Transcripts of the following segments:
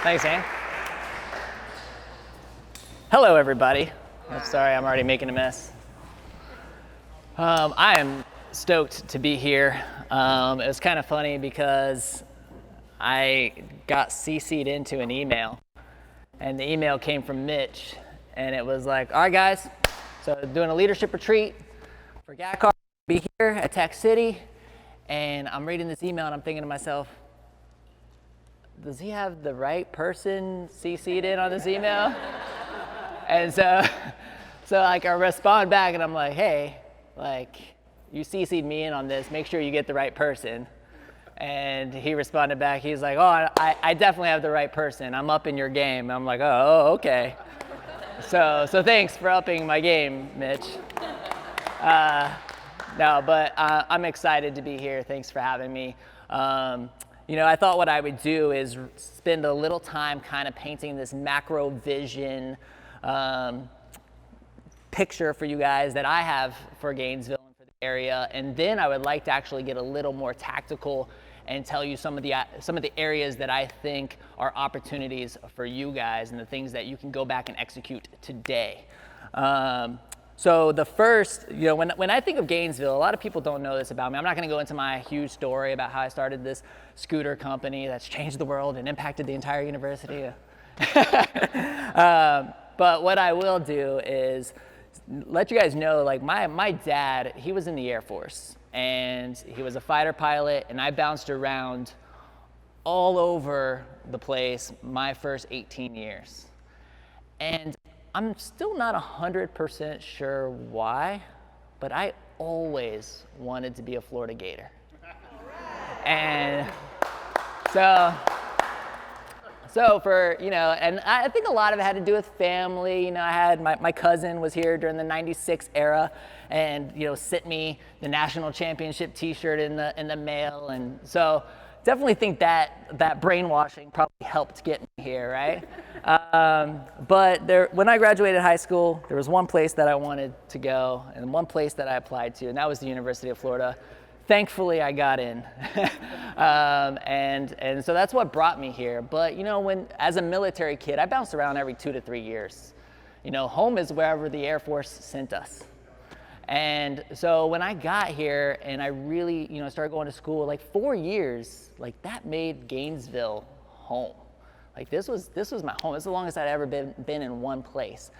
Thanks, Ann. Hello, everybody. I'm sorry, I'm already making a mess. I am stoked to be here. It was kind of funny because I got CC'd into an email, and the email came from Mitch, and it was like, all right, guys, so doing a leadership retreat for GACAR, be here at Tech City, and I'm reading this email, and I'm thinking to myself, does he have the right person CC'd in on this email? And so like I respond back and I'm like, hey, like you CC'd me in on this, make sure you get the right person. And he responded back, he's like, oh, I definitely have the right person. I'm upping your game. I'm like, oh, okay. So thanks for upping my game, Mitch. No, but I'm excited to be here. Thanks for having me. I thought what I would do is spend a little time kind of painting this macro vision picture for you guys that I have for Gainesville and for the area, and then I would like to actually get a little more tactical and tell you some of the areas that I think are opportunities for you guys and the things that you can go back and execute today. So the first, when I think of Gainesville, a lot of people don't know this about me. I'm not going to go into my huge story about how I started this scooter company that's changed the world and impacted the entire university. But what I will do is let you guys know, like my dad, he was in the Air Force, and he was a fighter pilot, and I bounced around all over the place my first 18 years. And I'm still not 100% sure why, but I always wanted to be a Florida Gator. And so for, and I think a lot of it had to do with family. I had my cousin was here during the '96 era, and sent me the national championship T-shirt in the mail, and so definitely think that brainwashing probably helped get me here, right? But when I graduated high school, there was one place that I wanted to go, and one place that I applied to, and that was the University of Florida. Thankfully, I got in, and so that's what brought me here. But as a military kid, I bounced around every 2 to 3 years. Home is wherever the Air Force sent us. And so when I got here and I really, started going to school, like 4 years, like that made Gainesville home. Like this was my home. It's the longest I'd ever been in one place.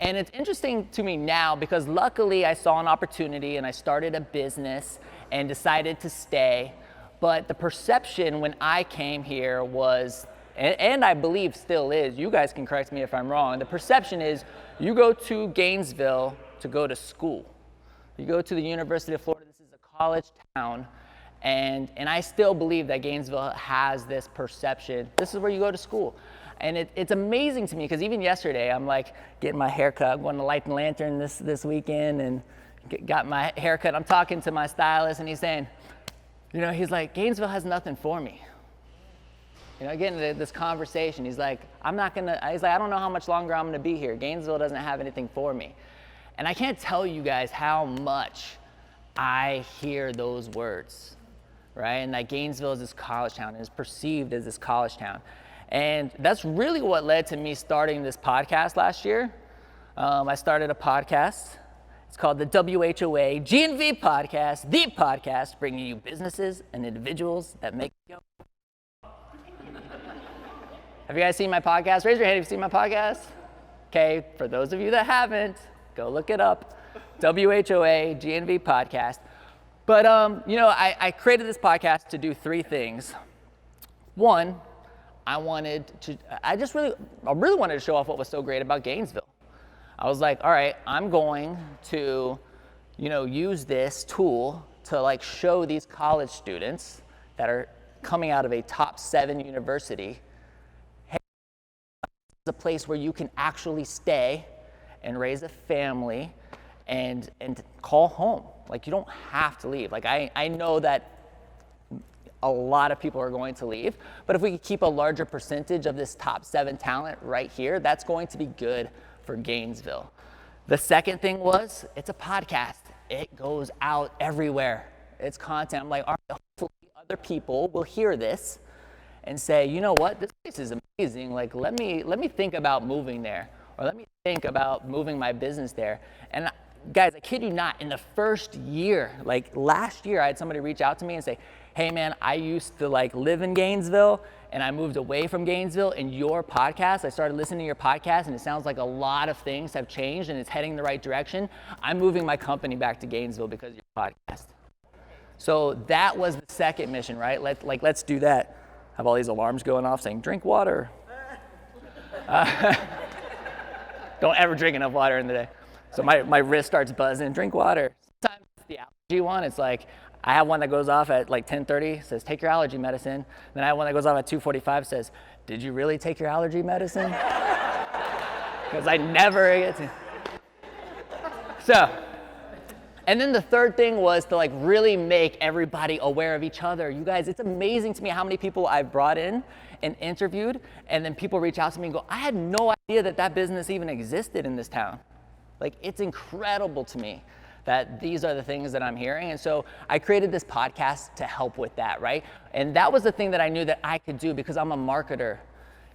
And it's interesting to me now because luckily I saw an opportunity and I started a business and decided to stay. But the perception when I came here was, and I believe still is, you guys can correct me if I'm wrong, the perception is you go to Gainesville to go to school. You go to the University of Florida, this is a college town, and I still believe that Gainesville has this perception. This is where you go to school. And it's amazing to me because even yesterday, I'm like getting my hair cut. I'm going to light the lantern this weekend and got my hair cut. I'm talking to my stylist and he's saying, he's like, Gainesville has nothing for me. Getting into this conversation, he's like, I don't know how much longer I'm gonna be here. Gainesville doesn't have anything for me. And I can't tell you guys how much I hear those words, right? And that Gainesville is this college town and is perceived as this college town. And that's really what led to me starting this podcast last year. I started a podcast. It's called the WHOA G&V Podcast, the podcast bringing you businesses and individuals that make it go. Have you guys seen my podcast? Raise your hand if you've seen my podcast. Okay, for those of you that haven't, go look it up. WHOA G&V Podcast. But, I created this podcast to do 3 things. One, I really wanted to show off what was so great about Gainesville. I was like, all right, I'm going to, use this tool to show these college students that are coming out of a top 7 university, hey, this is a place where you can actually stay and raise a family and call home. Like you don't have to leave. Like I know that a lot of people are going to leave, but if we could keep a larger percentage of this top 7 talent right here, that's going to be good for Gainesville. The second thing was, it's a podcast. It goes out everywhere. It's content. I'm like, all right, hopefully other people will hear this and say, you know what, this place is amazing. Like, let me think about moving there, or let me think about moving my business there. And guys, I kid you not, in the first year, like last year, I had somebody reach out to me and say, hey man, I used to like live in Gainesville and I moved away from Gainesville, and your podcast, I started listening to your podcast, and it sounds like a lot of things have changed and it's heading the right direction. I'm moving my company back to Gainesville because of your podcast. So that was the second mission, right? Let's do that. Have all these alarms going off saying, drink water. Don't ever drink enough water in the day. So my wrist starts buzzing, drink water. Sometimes it's the allergy one. It's like, I have one that goes off at like 10:30, says, take your allergy medicine. Then I have one that goes off at 2:45, says, did you really take your allergy medicine? Because I never get to. So, and then the third thing was to like really make everybody aware of each other. You guys, it's amazing to me how many people I've brought in and interviewed, and then people reach out to me and go, I had no idea that business even existed in this town. Like, it's incredible to me that these are the things that I'm hearing. And so I created this podcast to help with that, right? And that was the thing that I knew that I could do because I'm a marketer.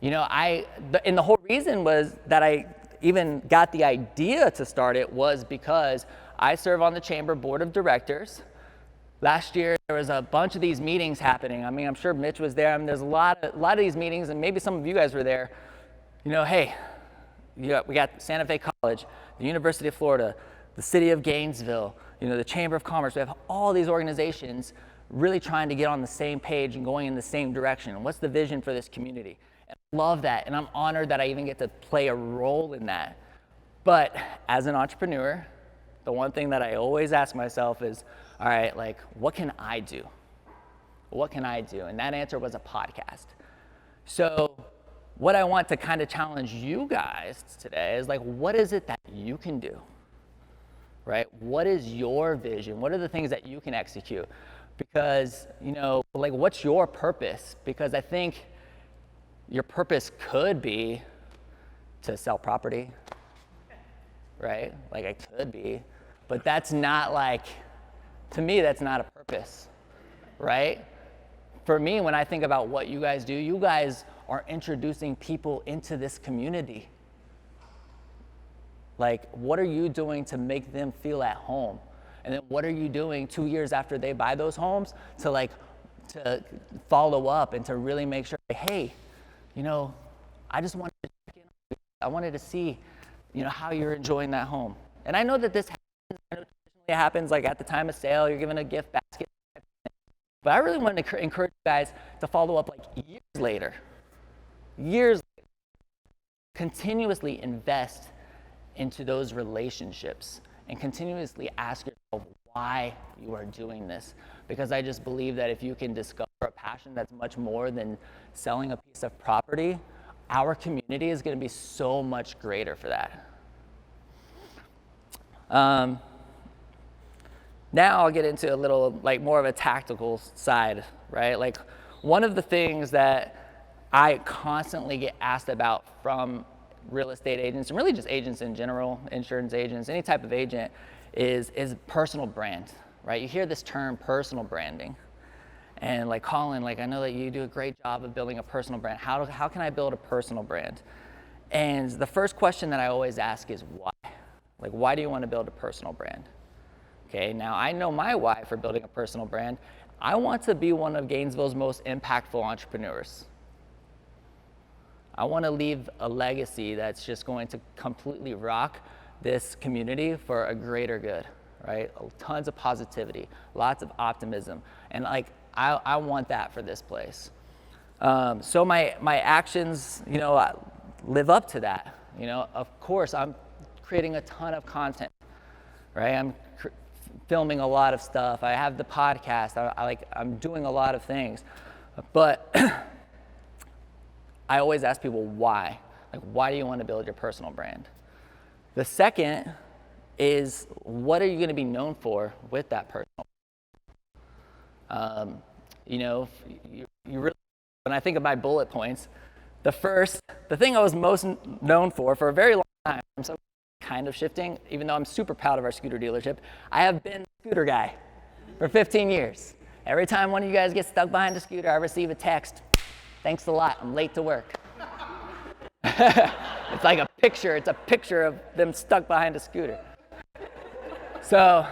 You know, and the whole reason was that I even got the idea to start it was because I serve on the chamber board of directors. Last year, there was a bunch of these meetings happening. I mean, I'm sure Mitch was there. I mean, there's a lot of these meetings, and maybe some of you guys were there. You know, hey, we got Santa Fe College, the University of Florida, the city of Gainesville, you know, the Chamber of Commerce. We have all these organizations really trying to get on the same page and going in the same direction. What's the vision for this community? And I love that, and I'm honored that I even get to play a role in that. But as an entrepreneur, the one thing that I always ask myself is, all right, like, what can I do? What can I do? And that answer was a podcast. So what I want to kind of challenge you guys today is like, what is it that you can do? Right? What is your vision? What are the things that you can execute? Because, you know, like, what's your purpose? Because I think your purpose could be to sell property, right? Like, it could be, but that's not like, to me, that's not a purpose, right? For me, when I think about what you guys do, you guys are introducing people into this community. Like, what are you doing to make them feel at home? And then what are you doing 2 years after they buy those homes to follow up and to really make sure, hey, you know, I just wanted to check in on you. I wanted to see, you know, how you're enjoying that home. And I know that this happens. I know traditionally it happens like at the time of sale, you're given a gift basket. But I really wanted to encourage you guys to follow up like years later. Continuously invest into those relationships and continuously ask yourself why you are doing this. Because I just believe that if you can discover a passion that's much more than selling a piece of property, our community is going to be so much greater for that. Now I'll get into a little like more of a tactical side, right? Like, one of the things that I constantly get asked about from real estate agents, and really just agents in general, insurance agents, any type of agent, is personal brand, right? You hear this term, personal branding. And like, Collin, like, I know that you do a great job of building a personal brand. How can I build a personal brand? And the first question that I always ask is why? Like, why do you want to build a personal brand? Okay, now I know my why for building a personal brand. I want to be one of Gainesville's most impactful entrepreneurs. I want to leave a legacy that's just going to completely rock this community for a greater good, right? Tons of positivity, lots of optimism, and like, I want that for this place. So my actions, you know, live up to that. You know, of course, I'm creating a ton of content, right? I'm filming a lot of stuff. I have the podcast. I'm doing a lot of things, but I always ask people why. Like, why do you want to build your personal brand? The second is, what are you going to be known for with that personal brand? You know, you really, when I think of my bullet points, the thing I was most known for a very long time, I'm so kind of shifting, even though I'm super proud of our scooter dealership, I have been the scooter guy for 15 years. Every time one of you guys gets stuck behind a scooter, I receive a text, Thanks a lot, I'm late to work. It's like a picture of them stuck behind a scooter. So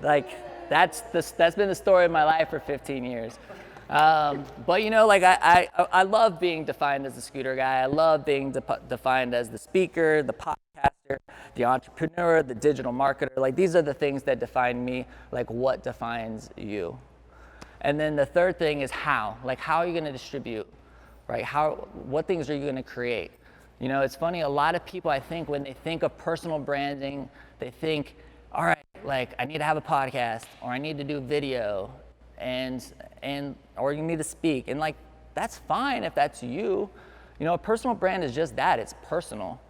like that's been the story of my life for 15 years. But you know, like I love being defined as a scooter guy. I love being defined as the speaker, the podcaster, the entrepreneur, the digital marketer. Like these are the things that define me, like what defines you. And then the third thing is how. Like how are you gonna distribute, right? What things are you gonna create? You know, it's funny, a lot of people, I think, when they think of personal branding, they think, all right, like I need to have a podcast, or I need to do video, or you need to speak. And like, that's fine if that's you. You know, a personal brand is just that, it's personal.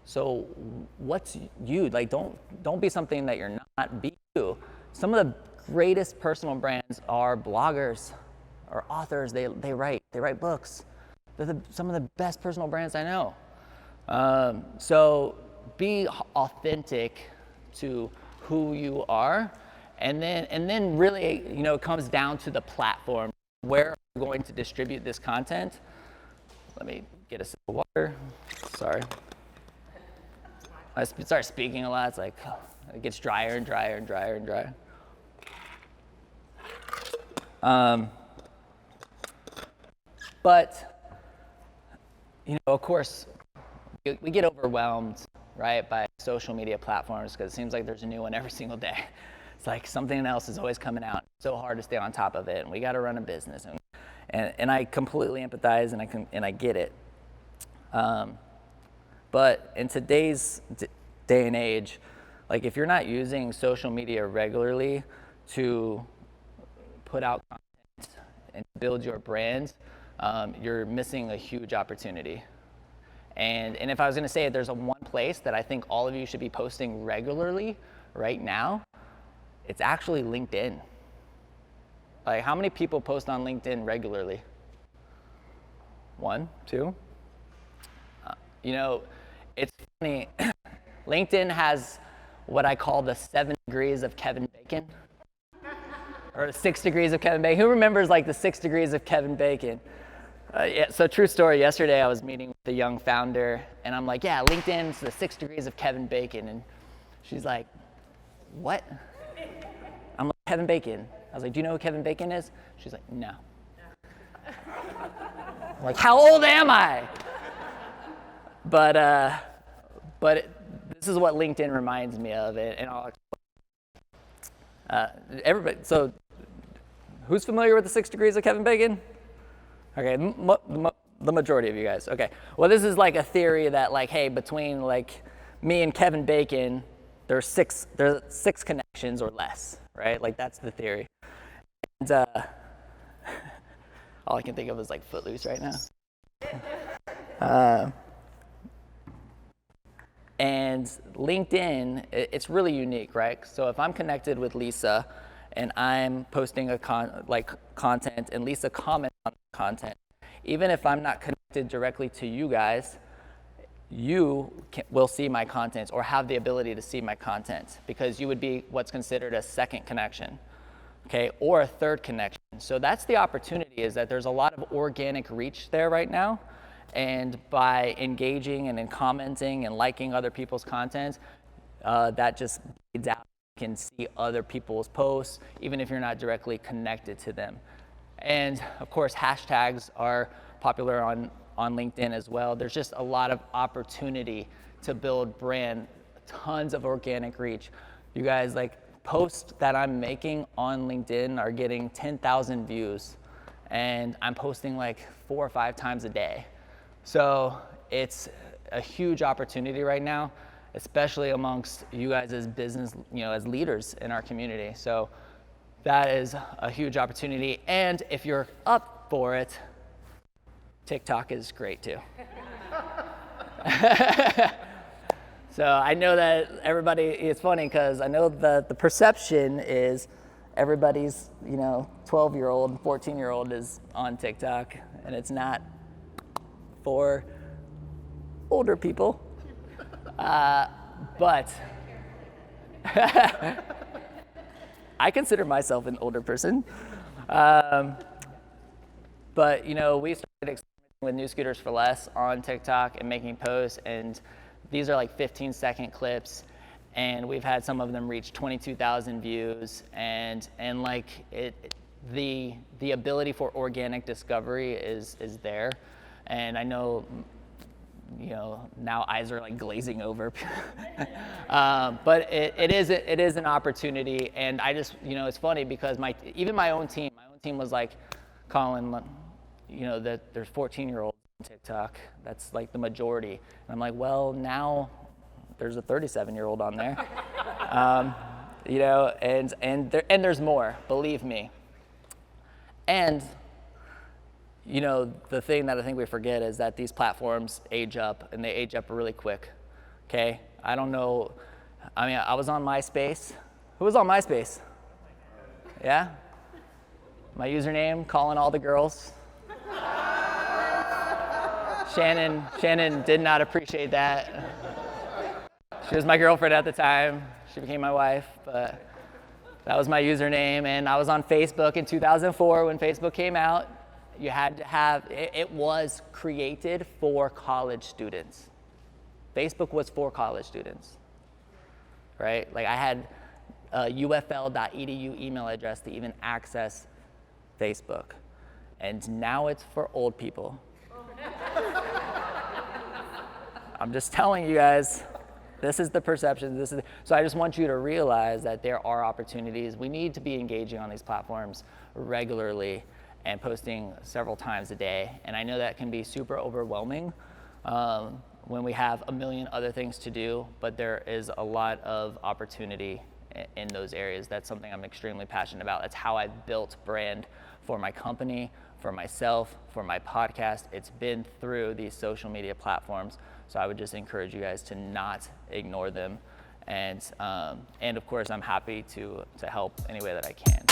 So what's you? Like, don't be something that you're not, be you. Some of the greatest personal brands are bloggers or authors. They write books. They're some of the best personal brands I know. So be authentic to who you are, and then really, you know, it comes down to the platform where we're going to distribute this content. Let me get a sip of water. Sorry. I start speaking a lot. It's like it gets drier and drier and drier and drier. But you know, of course, we get overwhelmed, right, by social media platforms because it seems like there's a new one every single day. It's like something else is always coming out. It's so hard to stay on top of it, and we got to run a business, and I completely empathize, and I get it. But in today's day and age, like if you're not using social media regularly to put out content and build your brand, you're missing a huge opportunity. And if I was going to say there's one place that I think all of you should be posting regularly right now, it's actually LinkedIn. Like, how many people post on LinkedIn regularly? 1, 2? You know, it's funny. LinkedIn has what I call the 7 degrees of Kevin Bacon, or 6 degrees of Kevin Bacon. Who remembers like the 6 degrees of Kevin Bacon? Yeah, so true story, yesterday I was meeting with a young founder, and I'm like, yeah, LinkedIn's the 6 degrees of Kevin Bacon. And she's like, what? I'm like, Kevin Bacon. I was like, do you know who Kevin Bacon is? She's like, no. I'm like, how old am I? But this is what LinkedIn reminds me of, and I'll everybody, so who's familiar with the 6 degrees of Kevin Bacon? Okay, the majority of you guys. Okay, well, this is like a theory that like, hey, between like me and Kevin Bacon, there's six connections or less, right? Like that's the theory. And all I can think of is like Footloose right now. And LinkedIn, it's really unique, right? So if I'm connected with Lisa and I'm posting content and Lisa comments on the content, even if I'm not connected directly to you guys, you will see my content or have the ability to see my content because you would be what's considered a second connection, okay, or a third connection. So that's the opportunity, is that there's a lot of organic reach there right now. And by engaging and commenting and liking other people's content, that just bleeds out. You can see other people's posts, even if you're not directly connected to them. And of course, hashtags are popular on LinkedIn as well. There's just a lot of opportunity to build brand, tons of organic reach. You guys, like, posts that I'm making on LinkedIn are getting 10,000 views, and I'm posting like 4 or 5 times a day. So it's a huge opportunity right now, especially amongst you guys as business, as leaders in our community. So that is a huge opportunity. And if you're up for it, TikTok is great too. So I know that everybody, it's funny because I know that the perception is everybody's, 12-year-old, 14-year-old is on TikTok, and it's not for older people. But I consider myself an older person. But you know, we started experimenting with New Scooters for Less on TikTok and making posts, and these are like 15-second clips, and we've had some of them reach 22,000 views, and like the ability for organic discovery is there, and I know, you know, now eyes are like glazing over. But it is an opportunity, and I just, you know, it's funny because even my own team was like, Collin, you know, that there's 14-year-olds on TikTok. That's like the majority. And I'm like, well, now there's a 37-year-old on there. You know, and there's more, believe me. And you know, the thing that I think we forget is that these platforms age up, and they age up really quick, okay? I don't know, I mean, I was on MySpace. Who was on MySpace? Yeah? My username, Collin all the girls. Shannon did not appreciate that. She was my girlfriend at the time. She became my wife, but that was my username. And I was on Facebook in 2004 when Facebook came out. You had to have, it was created for college students. Facebook was for college students, right? Like I had a ufl.edu email address to even access Facebook. And now it's for old people. I'm just telling you guys, this is the perception. So I just want you to realize that there are opportunities. We need to be engaging on these platforms regularly and posting several times a day. And I know that can be super overwhelming when we have a million other things to do, but there is a lot of opportunity in those areas. That's something I'm extremely passionate about. That's how I've built brand for my company, for myself, for my podcast. It's been through these social media platforms. So I would just encourage you guys to not ignore them. And of course, I'm happy to help any way that I can.